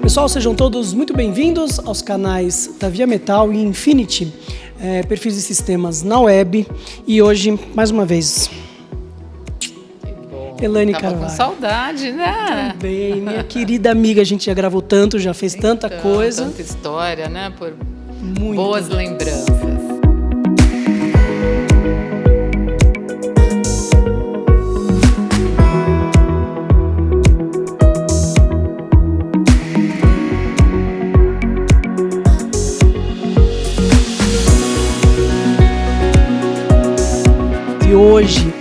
Pessoal, sejam todos muito bem-vindos aos canais da Via Metal e Infinity, perfis e sistemas na web. E hoje, mais uma vez, Elaine Carvalho. Com saudade, né? Também, minha querida amiga, a gente já gravou tanto, já fez tanta coisa. Tanta história, né? Por Muito. Boas lembranças. E hoje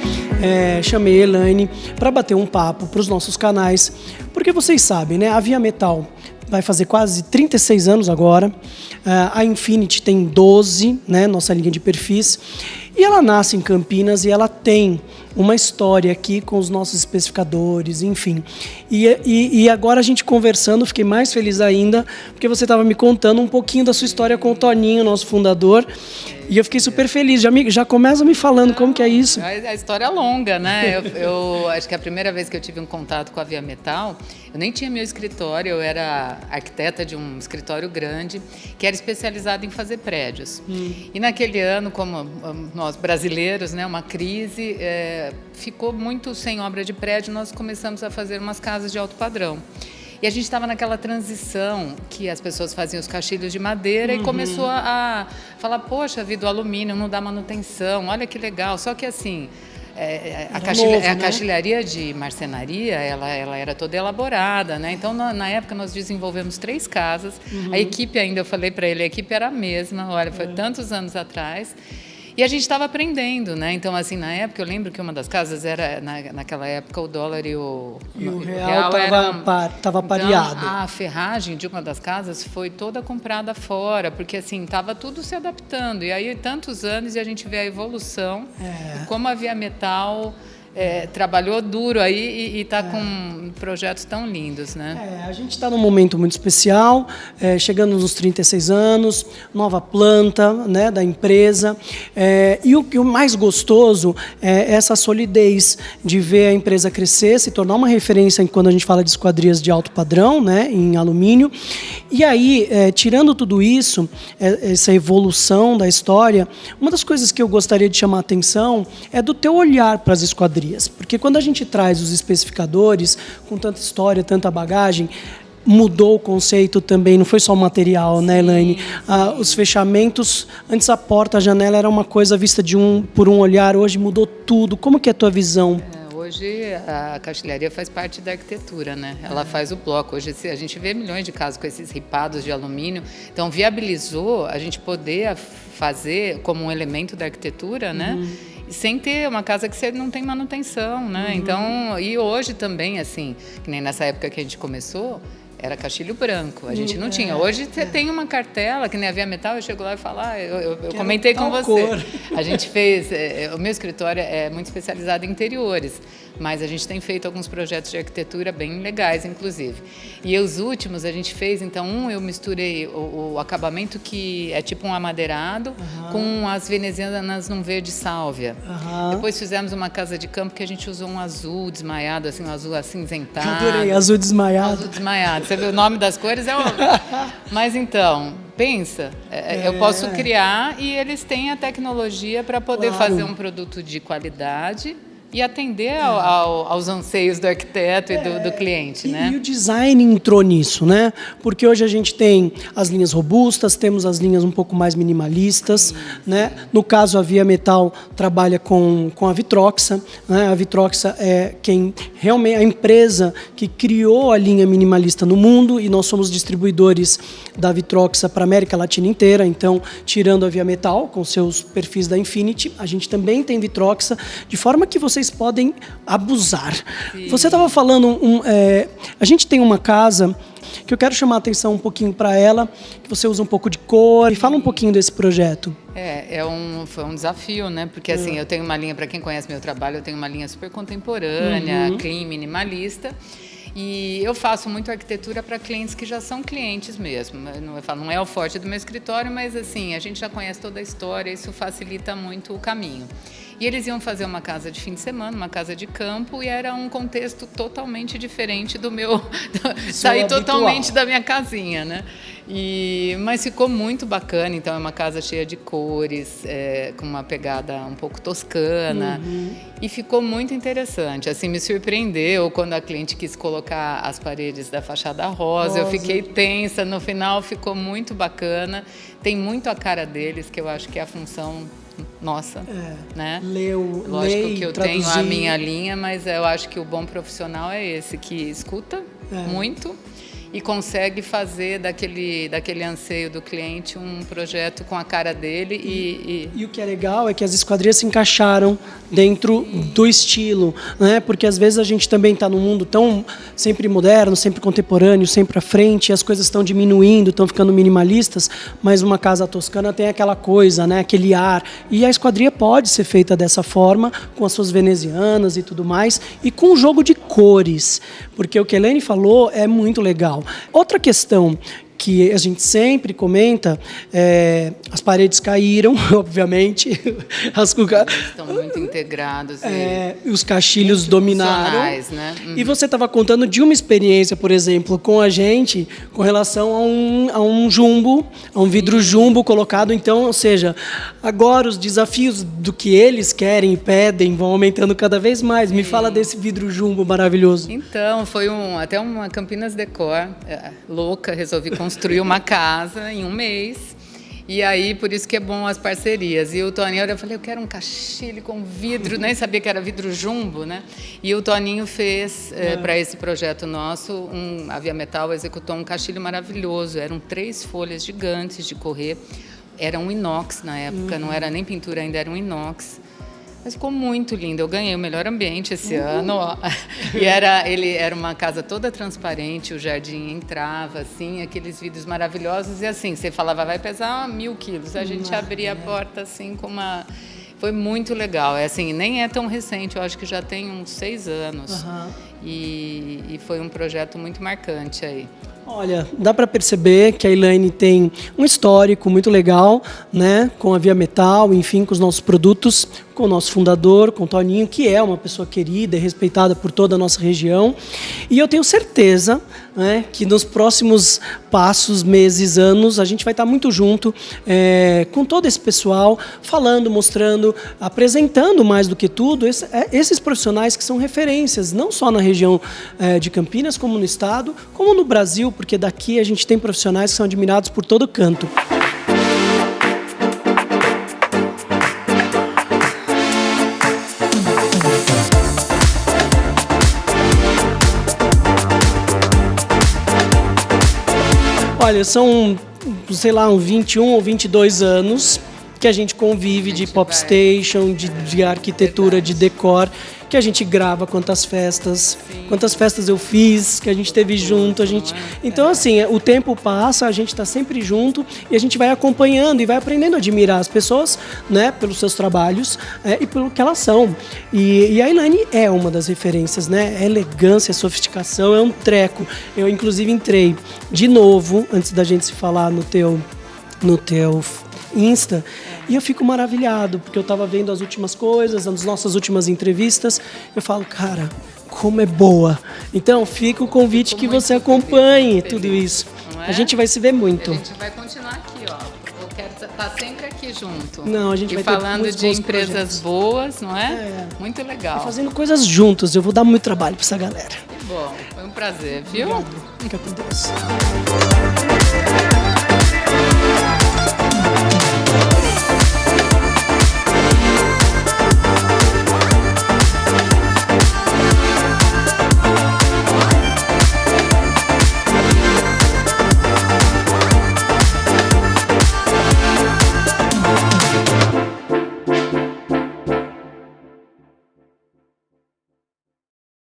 chamei a Elaine para bater um papo para os nossos canais, porque vocês sabem, né? A Via Metal vai fazer quase 36 anos agora, a Infinity tem 12, né? Nossa linha de perfis, e ela nasce em Campinas e ela tem uma história aqui com os nossos especificadores, enfim. E agora a gente conversando, fiquei mais feliz ainda, porque você estava me contando um pouquinho da sua história com o Toninho, nosso fundador, e eu fiquei super feliz. Já começa me falando como que é isso. A história é longa, né? Eu acho que a primeira vez que eu tive um contato com a Via Metal, eu nem tinha meu escritório, eu era arquiteta de um escritório grande, que era especializado em fazer prédios. E naquele ano, como nós brasileiros, né, uma crise, ficou muito sem obra de prédio, nós começamos a fazer umas casas de alto padrão. E a gente estava naquela transição que as pessoas faziam os caixilhos de madeira e começou a falar, poxa vida, o alumínio não dá manutenção, olha que legal. Só que assim, a caixilharia de marcenaria, ela era toda elaborada, né? Então, na época, nós desenvolvemos 3 casas. A equipe ainda, eu falei para ele, a equipe era a mesma, olha, foi tantos anos atrás. E a gente estava aprendendo, né? Então, assim, na época, eu lembro que uma das casas era, naquela época, o dólar e o real estava pareado. Então, a ferragem de uma das casas foi toda comprada fora, porque, assim, estava tudo se adaptando. E aí, tantos anos, e a gente vê a evolução, como a Via Metal trabalhou duro aí e está com projetos tão lindos, né? A gente está num momento muito especial, chegando nos 36 anos, nova planta, né, da empresa, e o mais gostoso é essa solidez de ver a empresa crescer, se tornar uma referência quando a gente fala de esquadrias de alto padrão, né, em alumínio. E aí, tirando tudo isso, essa evolução da história, uma das coisas que eu gostaria de chamar a atenção é do teu olhar para as esquadrias. Porque quando a gente traz os especificadores, com tanta história, tanta bagagem, mudou o conceito também, não foi só o material, né, Elaine? Os fechamentos, antes a porta, a janela era uma coisa vista por um olhar, hoje mudou tudo. Como que é a tua visão? Hoje a caixilharia faz parte da arquitetura, né? Ela faz o bloco. Hoje a gente vê milhões de casos com esses ripados de alumínio. Então viabilizou a gente poder fazer como um elemento da arquitetura, né? Sem ter uma casa que você não tem manutenção, né? Então, e hoje também, assim, que nem nessa época que a gente começou, era caixilho branco, a gente não tinha. Hoje você tem uma cartela, que nem a Via Metal, eu chego lá e falo, eu comentei com você. Cor. A gente fez, o meu escritório é muito especializado em interiores, mas a gente tem feito alguns projetos de arquitetura bem legais, inclusive. E os últimos a gente fez, então, eu misturei o acabamento que é tipo um amadeirado com as venezianas num verde sálvia. Depois fizemos uma casa de campo que a gente usou um azul desmaiado, assim, um azul acinzentado. Adorei, azul desmaiado. Azul desmaiado. Você vê o nome das cores? Mas então, pensa, eu posso criar e eles têm a tecnologia para poder fazer um produto de qualidade e atender aos anseios do arquiteto e do cliente, né? E o design entrou nisso, né? Porque hoje a gente tem as linhas robustas, temos as linhas um pouco mais minimalistas, né? No caso, a Via Metal trabalha com a Vitroxa, né? A Vitroxa é quem realmente a empresa que criou a linha minimalista no mundo e nós somos distribuidores da Vitroxa para a América Latina inteira. Então, tirando a Via Metal com seus perfis da Infinity, a gente também tem Vitroxa, de forma que vocês podem abusar. Sim. Você estava falando, a gente tem uma casa que eu quero chamar a atenção um pouquinho para ela, que você usa um pouco de cor. E fala um pouquinho desse projeto. Foi um desafio, né? Porque assim, eu tenho uma linha, para quem conhece meu trabalho, eu tenho uma linha super contemporânea, clean, minimalista. E eu faço muito arquitetura para clientes que já são clientes mesmo. Não é o forte do meu escritório, mas assim, a gente já conhece toda a história, isso facilita muito o caminho. E eles iam fazer uma casa de fim de semana, uma casa de campo, e era um contexto totalmente diferente do meu... sair totalmente da minha casinha, né? Mas ficou muito bacana, então é uma casa cheia de cores, com uma pegada um pouco toscana, e ficou muito interessante. Assim, me surpreendeu quando a cliente quis colocar as paredes da fachada rosa. Eu fiquei tensa, no final ficou muito bacana. Tem muito a cara deles, que eu acho que é a função nossa, né? Lógico que eu tenho a minha linha, mas eu acho que o bom profissional é esse, que escuta muito e consegue fazer daquele anseio do cliente um projeto com a cara dele. E o que é legal é que as esquadrias se encaixaram dentro do estilo, né? Porque às vezes a gente também está num mundo tão sempre moderno, sempre contemporâneo, sempre à frente, e as coisas estão diminuindo, estão ficando minimalistas, mas uma casa toscana tem aquela coisa, né? Aquele ar. E a esquadria pode ser feita dessa forma, com as suas venezianas e tudo mais, e com um jogo de cores, porque o que a Elaine falou é muito legal. Outra questão que a gente sempre comenta, as paredes caíram, obviamente. Estão muito integrados. Os caixilhos dominaram. Né? E você estava contando de uma experiência, por exemplo, com a gente, com relação a um jumbo, a um vidro jumbo colocado. Então, ou seja, agora os desafios do que eles querem e pedem vão aumentando cada vez mais. Me fala desse vidro jumbo maravilhoso. Então, foi até uma Campinas Decor louca, resolvi construir uma casa em um mês. E aí, por isso que é bom as parcerias. E o Toninho, eu falei, eu quero um caixilho com vidro, nem sabia que era vidro jumbo, né? E o Toninho fez, para esse projeto nosso, a Via Metal executou um caixilho maravilhoso. Eram 3 folhas gigantes de correr. Era um inox na época, não era nem pintura ainda, era um inox. Mas ficou muito lindo. Eu ganhei o melhor ambiente esse ano. E era uma casa toda transparente, o jardim entrava, assim, aqueles vidros maravilhosos. E assim, você falava, vai pesar 1.000 quilos. A gente abria a porta assim com uma... Foi muito legal. Assim, nem é tão recente, eu acho que já tem uns 6 anos. E foi um projeto muito marcante aí. Olha, dá para perceber que a Elaine tem um histórico muito legal, né, com a Via Metal, enfim, com os nossos produtos, com o nosso fundador, com o Toninho, que é uma pessoa querida e respeitada por toda a nossa região. E eu tenho certeza, né, que nos próximos passos, meses, anos, a gente vai estar muito junto com todo esse pessoal, falando, mostrando, apresentando mais do que tudo esses profissionais que são referências, não só na região de Campinas, como no estado, como no Brasil, porque daqui a gente tem profissionais que são admirados por todo canto. Olha, são, sei lá, uns 21 ou 22 anos que a gente convive de pop station, de arquitetura, de decor, que a gente grava quantas festas eu fiz, que a gente teve junto, Então, assim, o tempo passa, a gente está sempre junto e a gente vai acompanhando e vai aprendendo a admirar as pessoas, né, pelos seus trabalhos e pelo que elas são. E a Elaine é uma das referências, né? É elegância, sofisticação, é um treco. Eu, inclusive, entrei de novo, antes da gente se falar no teu Insta, e eu fico maravilhado, porque eu estava vendo as últimas coisas, as nossas últimas entrevistas, eu falo, cara, como é boa. Então, fica o convite que você acompanhe tudo isso. A gente vai se ver muito. A gente vai continuar aqui, ó. Eu quero estar sempre aqui junto. Não, a gente vai falando de empresas boas, não é? Muito legal. E fazendo coisas juntos, eu vou dar muito trabalho para essa galera. Que bom, foi um prazer, viu? Obrigado. Fica com Deus.